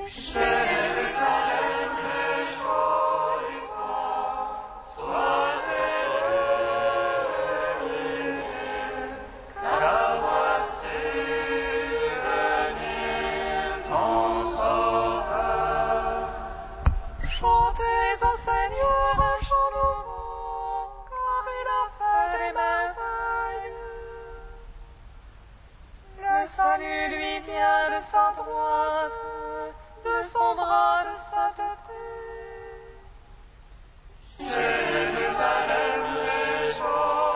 Jérusalem, réjouis-toi, sois élevé, car voici venir ton sauveur. Chantez au Seigneur un chant nouveau, car il a fait des merveilles. Le salut lui vient de sa droite, de son bras de sainteté. Jérusalem, réjouis-toi,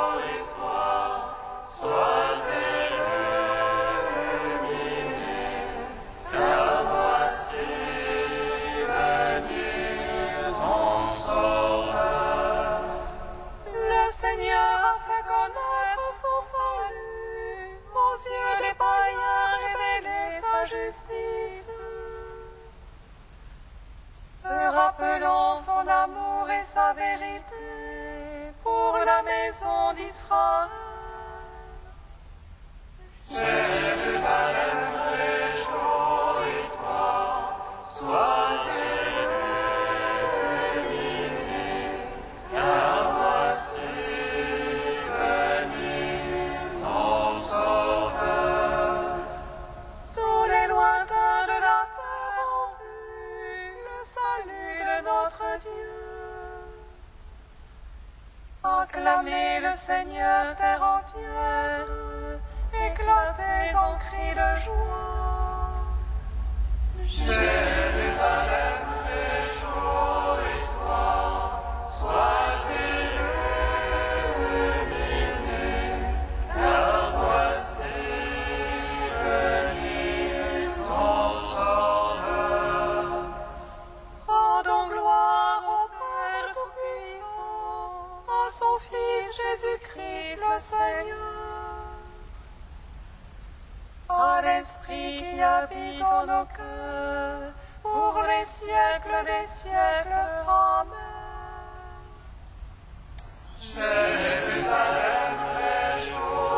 sois illuminé, car voici venir ton sauveur. Le Seigneur a fait connaître son salut, aux yeux des païens révéler sa justice. Se rappelant son amour et sa vérité pour la maison d'Israël. Jérusalem, réjouis-toi, sois illuminé, car voici venir ton sauveur. Tous les lointains de la terre ont vu le salut de notre Dieu. Acclamez le Seigneur, terre entière, éclatez en cris de joie. Jérusalem, réjouis-toi, sois illuminé, car voici venir ton sauveur. Rendons gloire au Père Tout-Puissant, à son Fils Jésus-Christ le Seigneur, à l'Esprit qui habite en nos cœurs, pour les siècles des siècles. Amen. Jérusalem, réjouis-toi,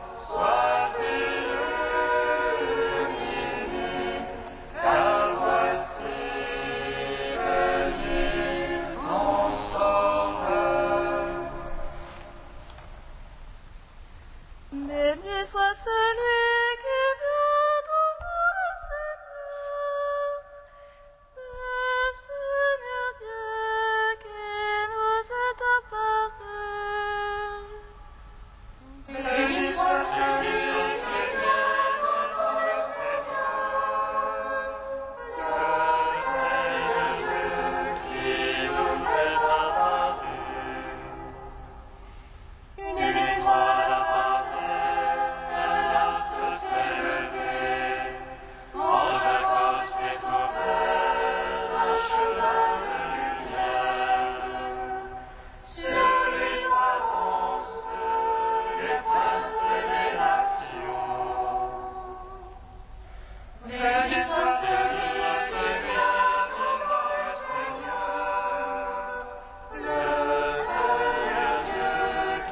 sois illuminé, car voici venir ton sauveur. Béni soit celui qui vient au nom du Seigneur, le Seigneur Dieu qui nous est apparu. Béni soit celui qui vient au nom du Seigneur, le Seigneur Dieu qui nous est apparu. Une étoile apparaît, un astre s'est levé, en Jacob s'est ouvert un chemin de lumière. Sur lui s'avancent les princes et les nations. Béni soit celui qui vient au nom du Seigneur, le Seigneur Dieu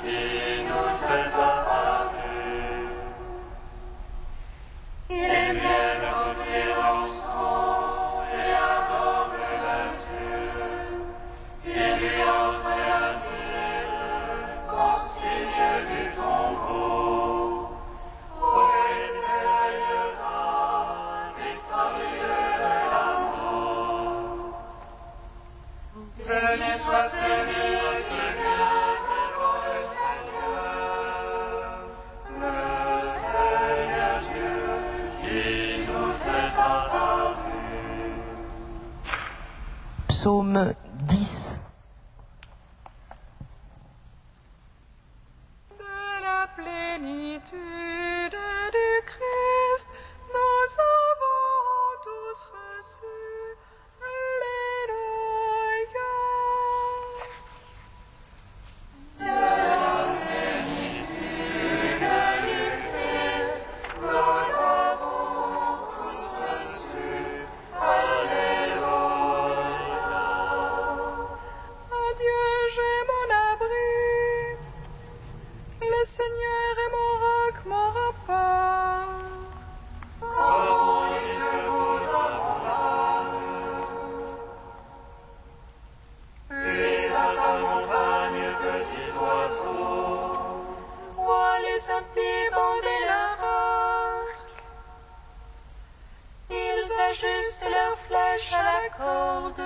qui nous est apparu. Ils viennent offrir l'encens et adorent leur Dieu. Ils lui offrent la myrrhe en signe du tombeau. Oh, il s'éveillera, victorieux de la mort. Béni soit celui qui vient au nom du Seigneur, le Seigneur Dieu qui nous est apparu. Psaume 10. De la plénitude du Christ, nous avons tous reçu. Alléluia. De la plénitude du Christ, nous avons tous reçu. Alléluia. Adieu, j'ai mon abri. Le Seigneur est mon roc, mon rempart. Comment il te vous les impies bandaient leur arc. Ils ajustent leurs flèches à la corde.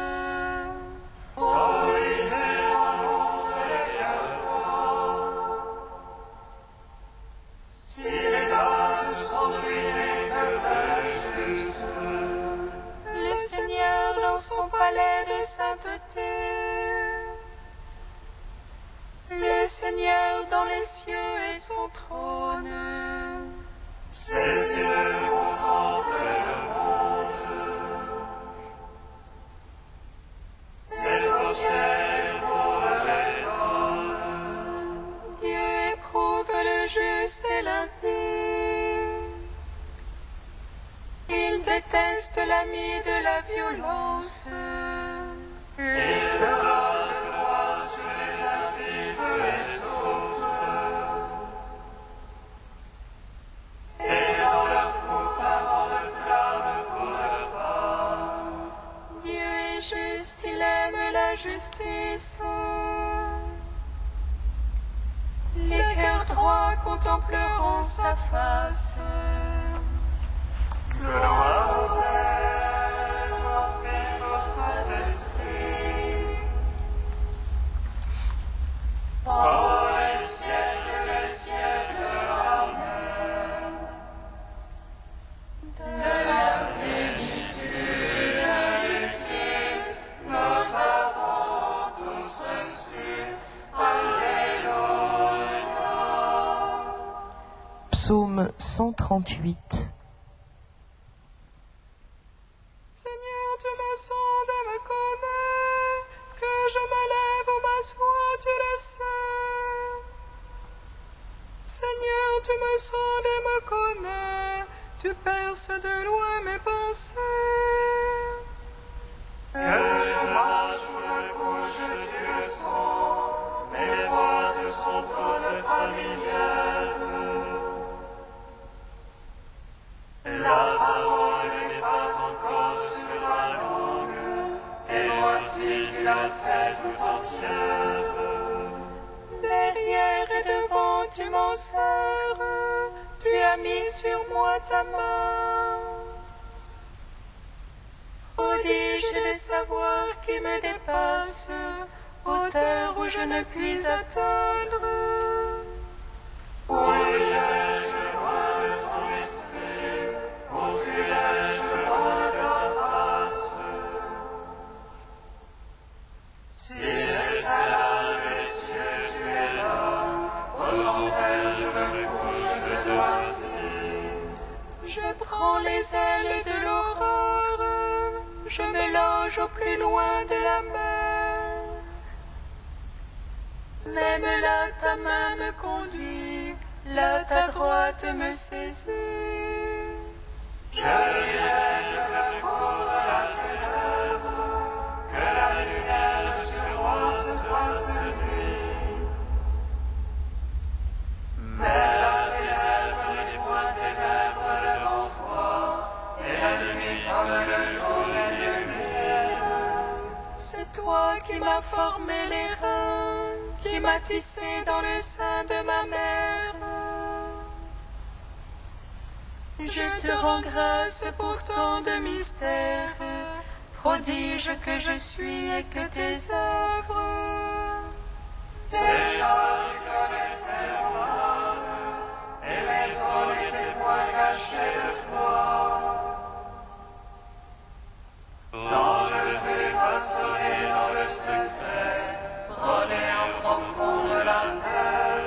Si les bases sont ruinées, que peux-je juste? Le Seigneur dans son palais de sainteté. Le Seigneur dans les cieux et son trône. Ses yeux contemplent le monde. Ses paupières pour les hommes. Dieu éprouve le juste et l'impie. Il déteste l'ami de la violence. Il fera le roi sur les impies et sauve. Et dans leur coupe un vent de flamme pour leur part. Dieu est juste, il aime la justice. Les cœurs droits contempleront sa face. Gloire au Père, au Fils, au Saint-Esprit. Dans les siècles, Amen. De la plénitude du Christ, nous avons tous reçu. Alléluia. Psaume 138. Seigneur, tu me sondes et me connais, que je me lève ou m'assois, tu le sais. Seigneur, tu me sondes et me connais, tu perces de loin mes pensées. Que je marche sous la couche, tu le sens, mes voix te sont toutes familières. La parole n'est pas encore sur ma langue, et voici tu la sais tout entière. Derrière et devant, tu m'en sers, tu as mis sur moi ta main. Prodige de savoir qui me dépasse, hauteur où je ne puis atteindre. Où irai-je loin de ton esprit, où fuirai-je loin de ta grâce? Si j'escalade les cieux, tu es là, aux enfers je me couche de toi-ci. Je prends les ailes de l'aurore, je me loge au plus loin de la mer. Même là ta main me conduit, là ta droite me saisit. Je dirai que le cours de la ténèbre, que la lumière sur moi se fasse nuit. Mais la ténèbre n'est point ténèbre devant toi, et la nuit comme le jour est lumière. C'est toi qui m'as formé les reins, qui m'as tissé dans le sein de ma mère. Je te rends grâce pour tant de mystères, prodige que je suis et que tes œuvres. Déjà tu connaissais mon âme, et mes os n'étaient point cachés de toi. Quand je fus façonné dans le secret, brodé en profond de la terre,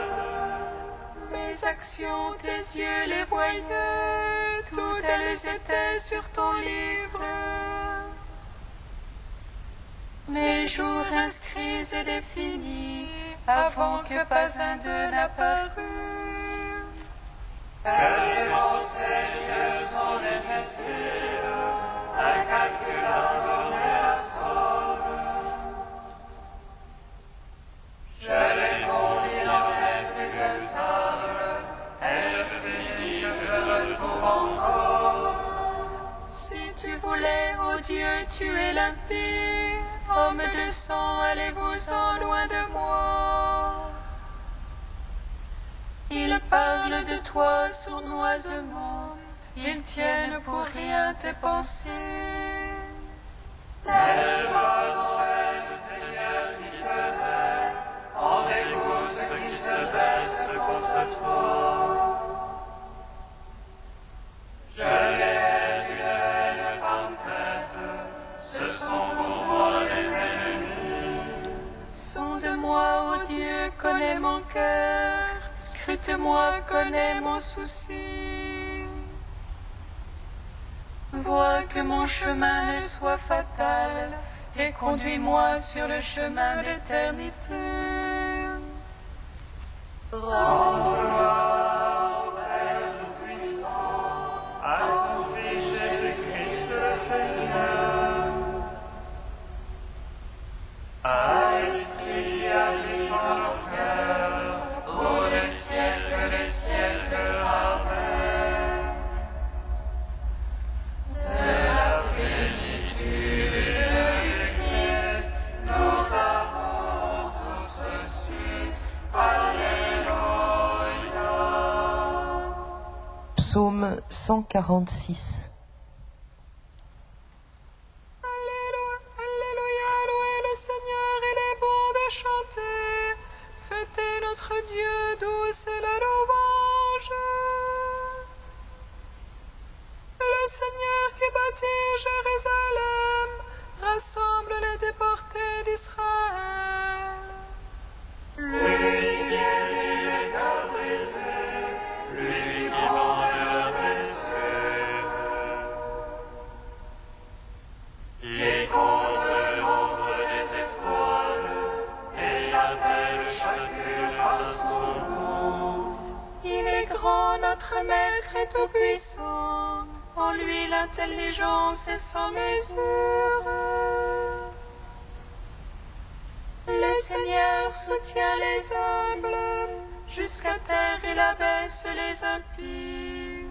Mes actions, tes yeux les voyaient, toutes elles étaient sur ton livre. Mes jours inscrits et définis, avant que pas un d'eux n'apparût. quelle démence et Dieu sont difficiles, incalculable borné la somme. Je les compte, il en est plus que sable, et je finis, je te retrouve encore. Si tu voulais, ô Dieu, tuer l'impie, homme de sang, allez-vous-en loin de moi. Il parlent de toi sournoisement, ils tiennent pour rien tes pensées. Mais je vois en elle, Seigneur, qui te met, en épouse ceux qui se baissent contre toi. Je l'ai d'une haine parfaite, ce sont pour moi les ennemis. Sonde-moi, ô Dieu, connais mon cœur, scrute-moi, connais mon souci. Vois que mon chemin ne soit fatal, et conduis-moi sur le chemin d'éternité. Rends gloire au Père Tout-Puissant, à son Fils Jésus-Christ le Seigneur, à l'Esprit qui habite dans nos cœurs, pour les siècles des siècles. Amen. De la plénitude du Christ, nous avons tous reçu. Alléluia. Psaume 146. Alléluia, louez le Seigneur, il est bon de chanter. Fêtez notre Dieu, douce est la louange. Le Seigneur qui bâtit Jérusalem rassemble les déportés d'Israël. Lui qui guérit les cœurs brisés, lui qui rend leurs blessures. Il compte le nombre des étoiles, et il appelle chacune par son nom. Il est grand, notre Maître est tout-puissant. En lui l'intelligence est sans mesure. Le Seigneur soutient les humbles, jusqu'à terre il abaisse les impies.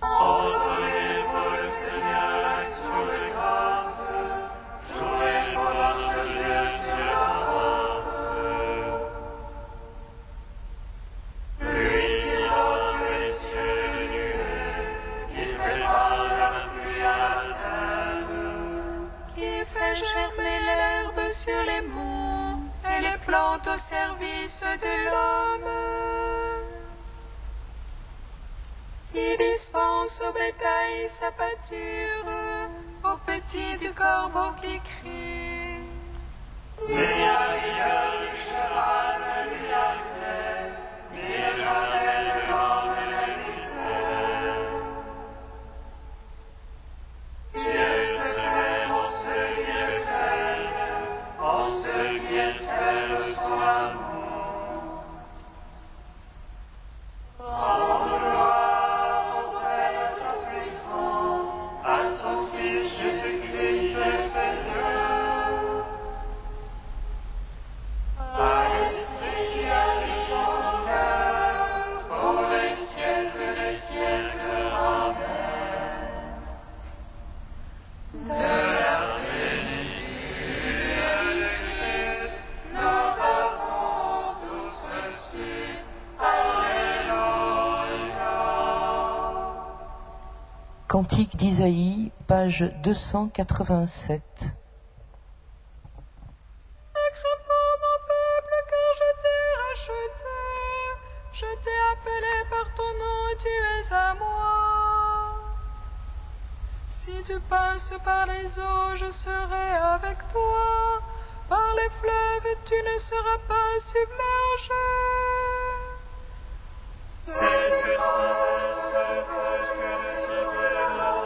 Entonnez pour le Seigneur l'action de grâce, jouez pour notre Dieu sur la harpe. Lui qui donne les cieux de nuée, qui prépare la pluie à la terre, Qui fait germer l'herbe sur les monts et les plantes au service de l'homme. Il dispense au bétail sa pâture, aux petits du corbeau qui crie. ni la rigueur du cheval ne lui a fait, ni le jamais de l'homme ne lui plaît. Dieu se plaît en ceux qui le craignent, en ceux qui espèrent son amour. Rends gloire au Père Tout-Puissant, à son Fils Jésus-Christ le Seigneur, à l'Esprit qui habite en nos cœurs, pour les siècles des siècles. Amen. De la plénitude du Christ, nous avons tous reçu. Alléluia. Cantique d'Isaïe, page 287. Ne crains pas, mon peuple, car je t'ai racheté. Je t'ai appelé par ton nom, tu es à moi. Si tu passes par les eaux, je serai avec toi. Par les fleuves, tu ne seras pas submergé. C'est que dans le que tu ne t'y pas,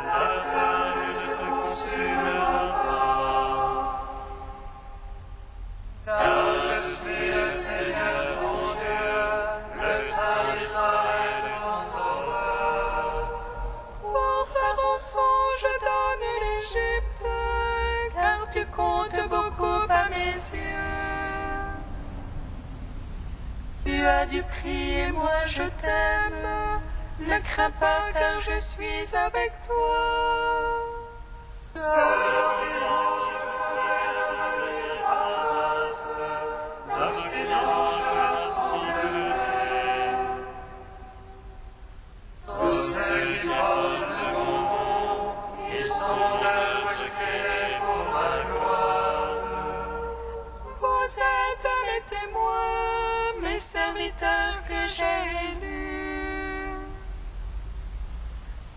la peur ne te consumera pas. Car je suis le Seigneur ton Dieu, le Saint d'Israël ton Sauveur. Pour ta rançon, je donne l'Égypte, car tu comptes beaucoup à mes yeux. Tu as du prix et moi je t'aime. Ne crains pas, car je suis avec toi. De l'Orient je fais la grâce, l'Occident je rassemble. vous êtes mes témoins, mes serviteurs que j'ai élus,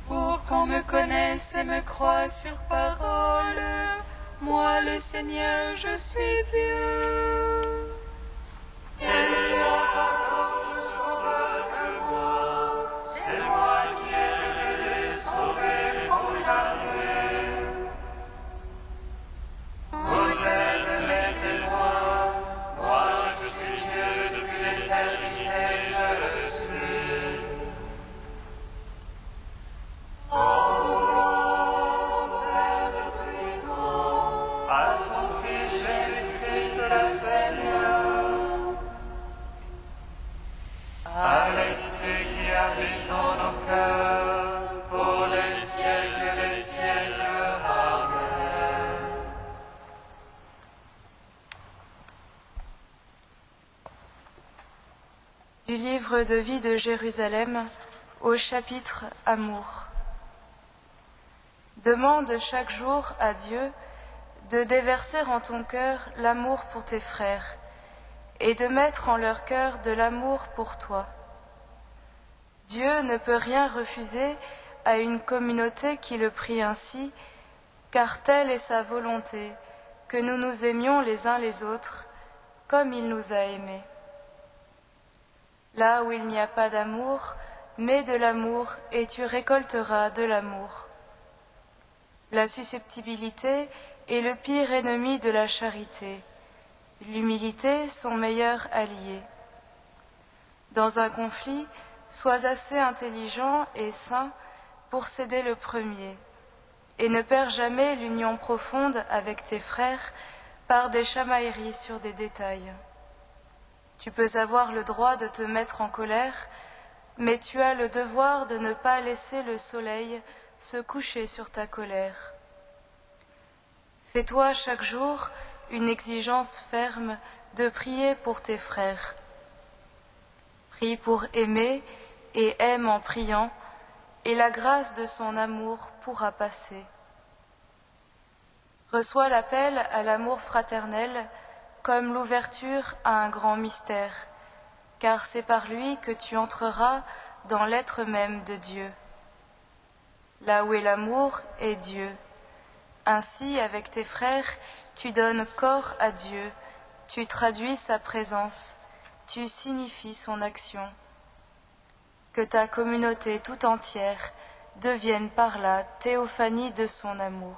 pour qu'on me connaisse et me croie sur parole. Moi, le Seigneur, je suis Dieu. Il n'y a pas d'autre sauveur que moi, c'est moi qui ai révélé, sauvé pour Yahweh. Vous êtes mes témoins, moi je suis Dieu depuis l'éternité, je le suis. À son Fils Jésus-Christ le Seigneur, à l'Esprit qui habite en nos cœurs, pour les siècles et les siècles. Amen. Du livre de vie de Jérusalem au chapitre Amour. Demande chaque jour à Dieu de déverser en ton cœur l'amour pour tes frères et de mettre en leur cœur de l'amour pour toi. Dieu ne peut rien refuser à une communauté qui le prie ainsi, car telle est sa volonté, que nous nous aimions les uns les autres, comme il nous a aimés. Là où il n'y a pas d'amour, mets de l'amour et tu récolteras de l'amour. La susceptibilité est le pire ennemi de la charité. L'humilité, son meilleur allié. Dans un conflit, sois assez intelligent et sain pour céder le premier, et ne perds jamais l'union profonde avec tes frères par des chamailleries sur des détails. Tu peux avoir le droit de te mettre en colère, mais tu as le devoir de ne pas laisser le soleil se coucher sur ta colère. Fais-toi chaque jour une exigence ferme de prier pour tes frères. Prie pour aimer et aime en priant, et la grâce de son amour pourra passer. Reçois l'appel à l'amour fraternel comme l'ouverture à un grand mystère, car c'est par lui que tu entreras dans l'être même de Dieu. Là où est l'amour est Dieu. Ainsi, avec tes frères, tu donnes corps à Dieu, tu traduis sa présence, tu signifies son action. Que ta communauté tout entière devienne par là théophanie de son amour.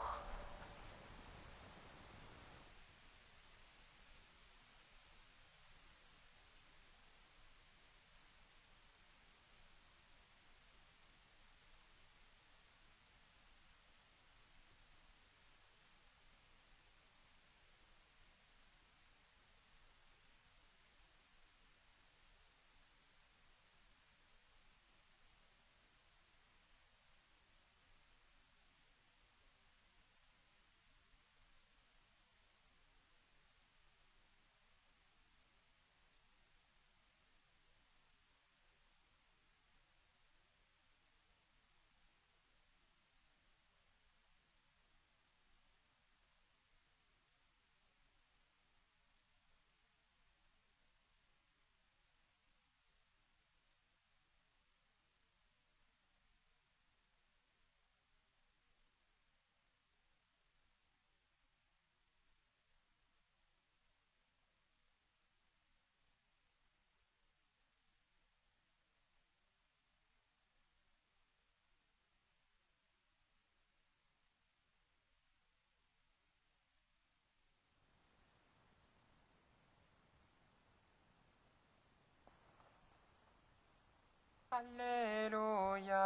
Alléluia,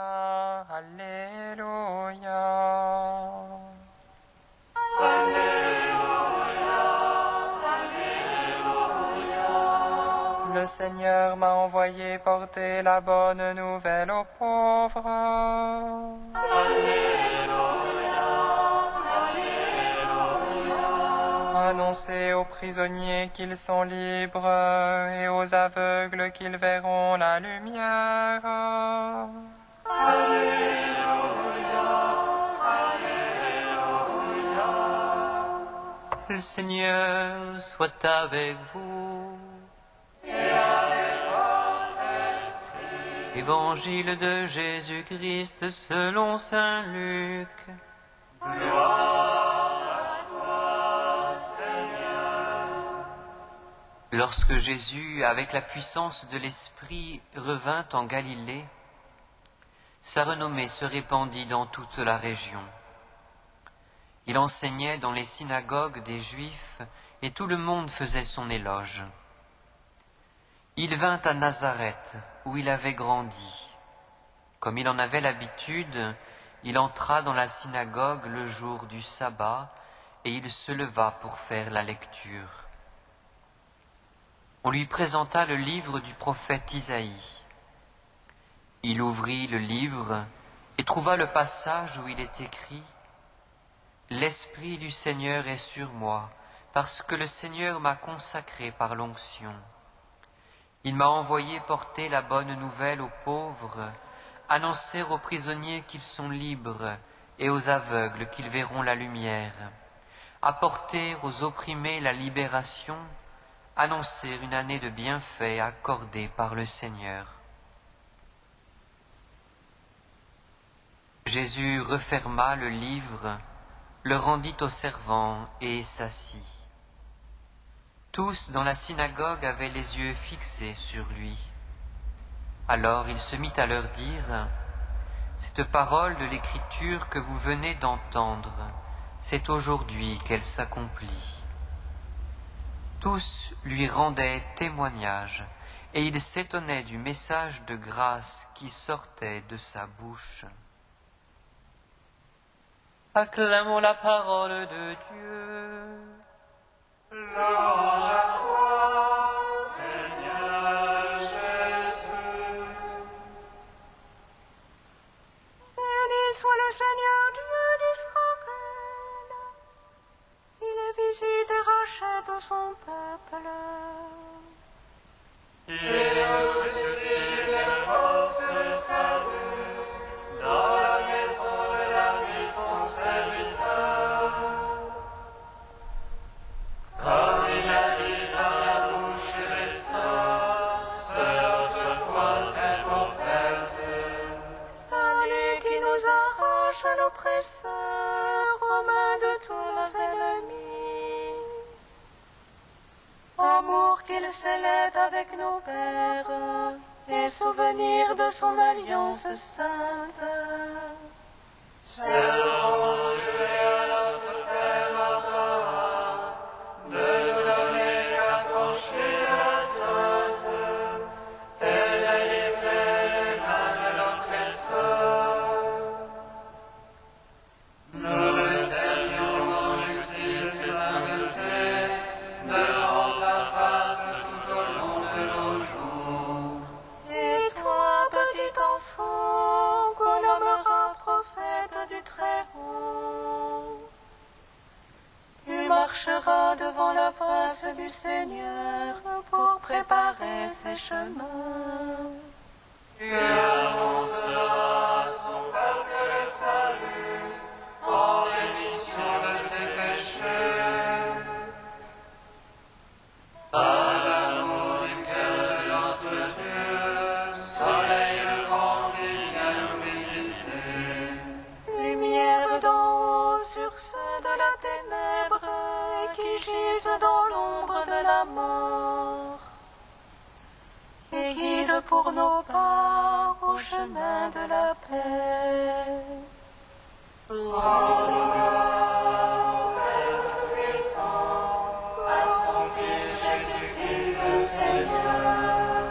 Alléluia. Alléluia, Alléluia. Le Seigneur m'a envoyé porter la bonne nouvelle aux pauvres. Alléluia, Alléluia. Annoncer aux prisonniers qu'ils sont libres et aux aveugles qu'ils verront la lumière. Alléluia, Alléluia. Le Seigneur soit avec vous. Et avec votre esprit. Évangile de Jésus-Christ selon saint Luc. Gloire à toi, Seigneur. Lorsque Jésus, avec la puissance de l'Esprit, revint en Galilée, sa renommée se répandit dans toute la région. Il enseignait dans les synagogues des Juifs, et tout le monde faisait son éloge. Il vint à Nazareth, où il avait grandi. Comme il en avait l'habitude, il entra dans la synagogue le jour du sabbat, et il se leva pour faire la lecture. On lui présenta le livre du prophète Isaïe. Il ouvrit le livre et trouva le passage où il est écrit « L'Esprit du Seigneur est sur moi, parce que le Seigneur m'a consacré par l'onction. Il m'a envoyé porter la bonne nouvelle aux pauvres, annoncer aux prisonniers qu'ils sont libres et aux aveugles qu'ils verront la lumière, apporter aux opprimés la libération, annoncer une année de bienfaits accordée par le Seigneur. » Jésus referma le livre, le rendit aux servants et s'assit. Tous dans la synagogue avaient les yeux fixés sur lui. Alors il se mit à leur dire « Cette parole de l'Écriture que vous venez d'entendre, c'est aujourd'hui qu'elle s'accomplit. » Tous lui rendaient témoignage, et ils s'étonnaient du message de grâce qui sortait de sa bouche. Acclamons la parole de Dieu. Louange à toi, Seigneur Jésus. Béni soit le Seigneur Dieu d'Israël. Il visite et rachète son peuple. Il nous suscite une force de salut dans la maison de la vie de son serviteur. Comme il a dit par la bouche des saints, seul autrefois ses prophètes. Salut qui nous arrache à l'oppresseur, aux mains de tous nos ennemis. Amour qu'il scellait avec nos pères, et souvenir de son alliance sainte. C'est l'enjeu à notre Père Abraham de nous donner l'affranchie de la crainte et de livrer les mains de l'oppresseur. Nous le servons en justice et sainteté devant sa face tout au long de nos jours. Et toi, petit enfant, qu'on nommera prophète du Très-Haut, tu marcheras devant la face du Seigneur pour préparer ses chemins. Tu annonceras à son peuple le salut en rémission de ses péchés. Par l'amour du cœur de notre Dieu, soleil levant qui vient nous visiter. Lumière d'en haut sur ceux de la ténèbre qui gisent dans l'ombre de la mort. Et guide pour nos pas au chemin de la paix. Rendons gloire au Père Tout-Puissant, à son Fils Jésus-Christ le Seigneur,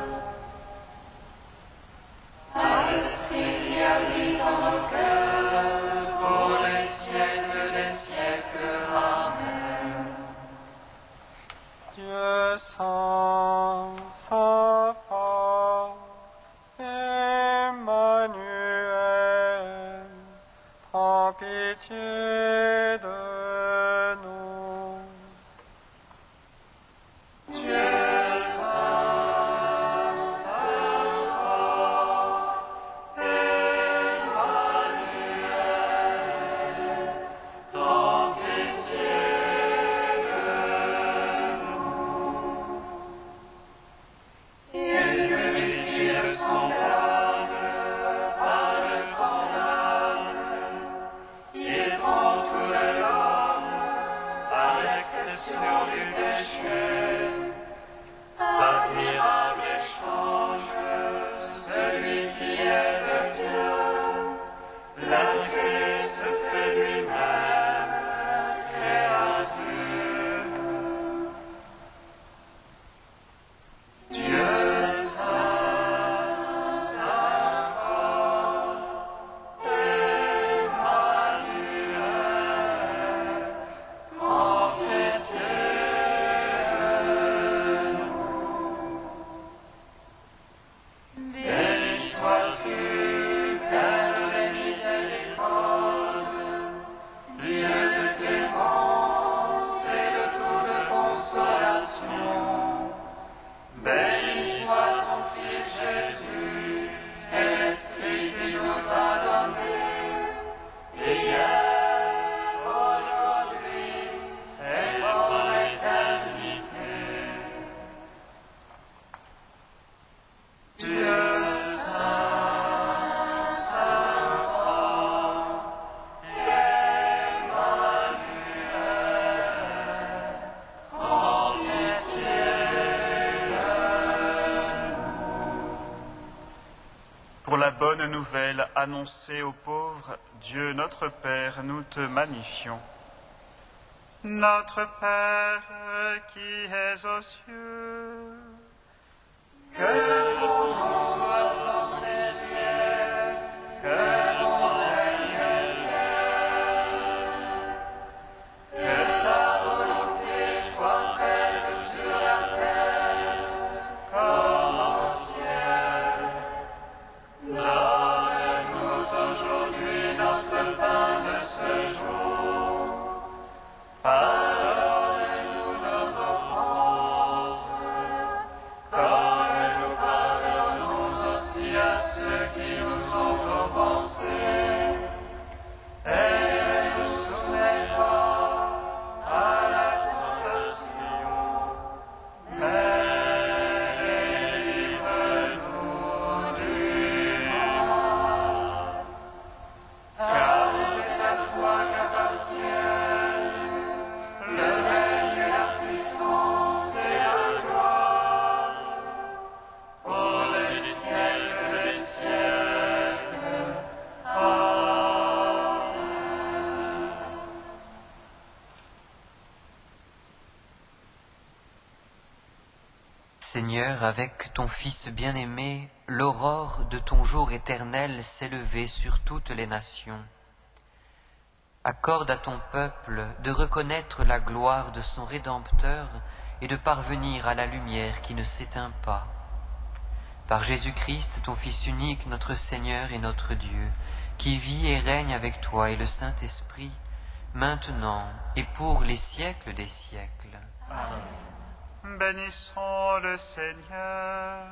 à l'Esprit qui habite en nos cœurs, pour les siècles des siècles. Amen. Dieu saint, saint fort, Emmanuel, prends pitié de nous. Dieu saint, saint fort, Emmanuel, prends pitié de Pour la bonne nouvelle annoncée aux pauvres, Dieu notre Père, nous te magnifions. Notre Père qui es aux cieux, que ton nom soit sanctifié, que ton règne vienne, que ta volonté soit faite sur la terre comme au ciel. Donne-nous aujourd'hui notre pain de ce jour. Pardonne-nous nos offenses, comme nous pardonnons aussi à ceux qui nous ont offensés. Et ne nous soumets pas à la tentation, mais délivre-nous du mal. Car c'est à toi qu'appartiennent le règne, la puissance et la gloire, pour les siècles des siècles. Amen. Seigneur, avec ton Fils bien-aimé, l'aurore de ton jour éternel s'est levée sur toutes les nations. Accorde à ton peuple de reconnaître la gloire de son Rédempteur et de parvenir à la lumière qui ne s'éteint pas. Par Jésus-Christ, ton Fils unique, notre Seigneur et notre Dieu, qui vit et règne avec toi et le Saint-Esprit, maintenant et pour les siècles des siècles. Amen. Bénissons le Seigneur.